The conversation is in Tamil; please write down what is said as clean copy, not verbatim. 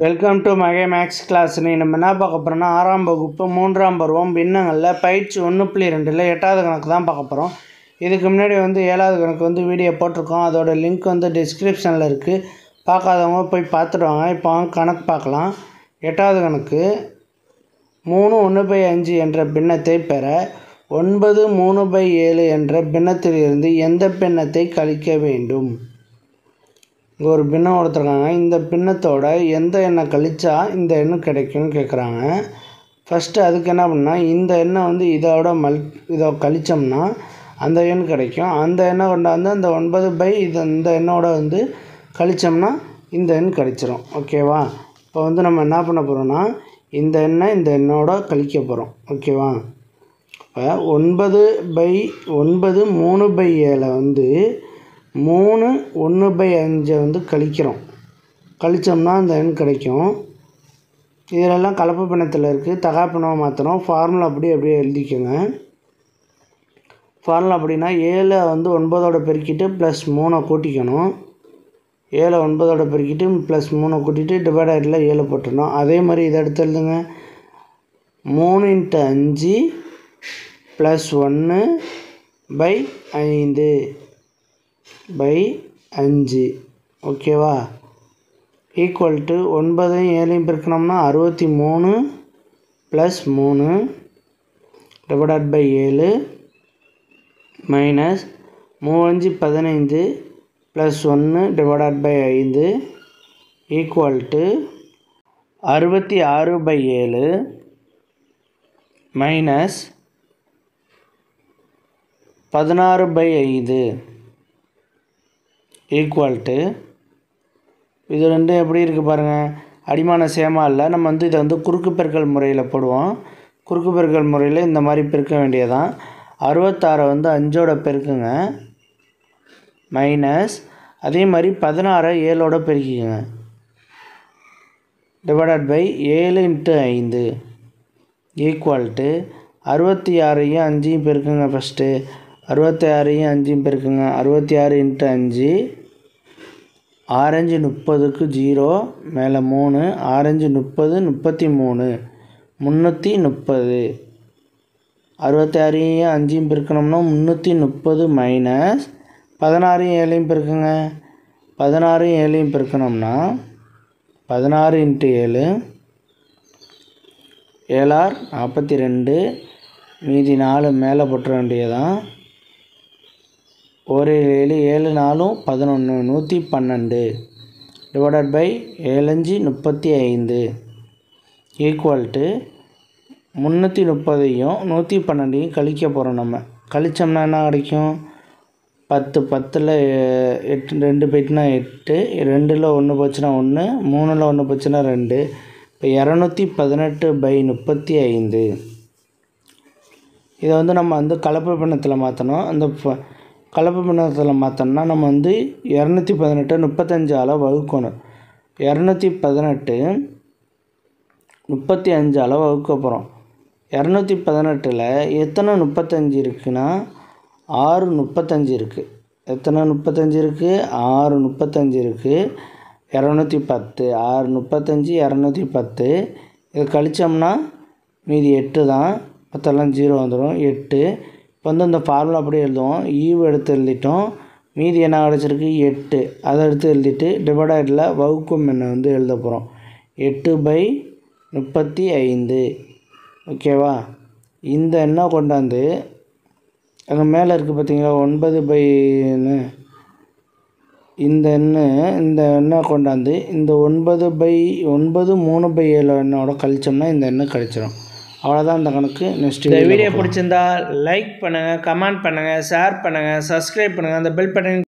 வெல்கம் டு மகே மேக்ஸ் கிளாஸ். நம்ம என்ன பார்க்க போகிறோம்னா 6ஆம் வகுப்பு 3ஆம் பருவம் பின்னங்களில் பயிற்சி 1.2ல் 8வது கணக்கு தான் பார்க்க போகிறோம். இதுக்கு முன்னாடி 7வது கணக்கு வீடியோ போட்டிருக்கோம். அதோட லிங்க் டிஸ்கிரிப்ஷனில் இருக்குது. பார்க்காதவங்க போய் பார்த்துடுவாங்க. இப்போ கணக்கு பார்க்கலாம். 8வது கணக்கு 3 1/5 என்ற பின்னத்தை பெற 9 3/7 என்ற பின்னத்திலிருந்து எந்த பின்னத்தை கழிக்க வேண்டும்? இங்கே ஒரு பின்னம் கொடுத்துருக்காங்க. இந்த பின்னத்தோட எந்த எண்ணை கழிச்சா இந்த எண்ணு கிடைக்கும்னு கேட்குறாங்க. ஃபஸ்ட்டு அதுக்கு என்ன பண்ணால் இந்த எண்ணை இதோட இதை கழித்தோம்னா அந்த எண் கிடைக்கும். அந்த எண்ணை கொண்டாந்து அந்த 9 இந்த எண்ணோட கழித்தோம்னா இந்த எண் கிடைச்சிரும். ஓகேவா? இப்போ நம்ம என்ன பண்ண போகிறோம்னா இந்த எண்ணை இந்த எண்ணோட கழிக்க போகிறோம். ஓகேவா? இப்போ 9 3/7 3 1/5 கழிக்கிறோம். கழித்தோம்னா அந்த எண் கிடைக்கும். இதிலெல்லாம் கலப்பு பின்னத்தில் இருக்குது. தகா பின்னமாக மாற்றணும். ஃபார்முலா அப்படியே எழுதிக்கோங்க. ஃபார்முலா அப்படின்னா 7 9ஓட பெருக்கிட்டு +3 கூட்டிக்கணும். 7 9ஓட பெருக்கிட்டு +3 கூட்டிட்டு டிவைடரில் 7 போட்டுடணும். அதே மாதிரி இதை எடுத்து எழுதுங்க. 3 × 5 +1/5 ஓகேவா? Equal to 9 7 பெருக்கணும்னா 63 +3 /7 -3 5 15 +1 /5 equal to 66/7 -16/5 equal to இது ரெண்டும் எப்படி இருக்குது பாருங்கள். அடிமான சேமா இல்லை. நம்ம இதை குறுக்கு பெருக்கல் முறையில் போடுவோம். குறுக்கு பெருக்கல் முறையில் இந்த மாதிரி பெருக்க வேண்டியதான். 66 5ஓட பெருக்குங்க. மைனஸ் அதே மாதிரி 16 7ஓட பெருக்கிக்கங்க. /7 × 5 ஈக்குவல் டு 66ஐயும் 5ஐயும் பெருக்குங்க. ஃபஸ்ட்டு 66ஐயும் 5ஐயும் பெருக்குங்க. 66 × 5 6×5 30க்கு 0 மேலே 3 6×5 30 33 330. 66ஐயும் 5ஐயும் பெருக்கணும்னா 330 மைனஸ் 16ஐயும் 7ஐயும் பெருக்குங்க. 16ஐயும் 7ஐயும் பெருக்கணும்னா 16 × 7 7 42 மீதி 4 மேலே போட்டுற வேண்டியதான். 1 7 7 4 11 112 /7 35 ஈக்குவல் டு 330ஐயும் 112ஐயும் கழிக்க போகிறோம். நம்ம கழித்தோம்னா என்ன கிடைக்கும்? 10 10ல் 8 2 போயிட்டுனா 8 2ல் 1 போச்சுன்னா 1 3ல் 1 போச்சுன்னா 2. இப்போ 218/35. இதை நம்ம கலப்பு பின்னத்தில் மாற்றணும். அந்த கலப்பு பின்னத்தில் மாற்றோம்னா நம்ம 218 35ஆல் வகுக்கணும். 218 35ஆல் வகுக்க போகிறோம். 218ல் எத்தனை 35 இருக்குன்னா 6 35 இருக்குது. எத்தனை 35 இருக்குது? 6 35 இருக்குது. 210 6 35 210. இதை கழித்தோம்னா மீதி 8 தான். மற்றெல்லாம் 0 வந்துடும். 8. இப்போ இந்த ஃபார்முலா அப்படியே எழுதுவோம். ஈவு எடுத்து எழுதிட்டோம். மீதி என்ன கிடச்சிருக்கு? 8. அதை எடுத்து எழுதிட்டு டிவைடரில் வகுக்கும் எண்ணை எழுத போகிறோம். 8/35 ஓகேவா? இந்த எண்ணை கொண்டாந்து அங்கே மேலே இருக்குது பார்த்தீங்களா 9/ன்னு இந்த எண்ணை கொண்டாந்து இந்த 9 3/7 எண்ணோட கழிச்சோம்னா இந்த எண்ணை கழிச்சிடும். அவ்வளோதான் இந்த கணக்கு. நெக்ஸ்ட் இந்த வீடியோ பிடிச்சிருந்தா லைக் பண்ணுங்கள், கமெண்ட் பண்ணுங்கள், ஷேர் பண்ணுங்கள், சப்ஸ்கிரைப் பண்ணுங்கள். அந்த பெல் பட்டன்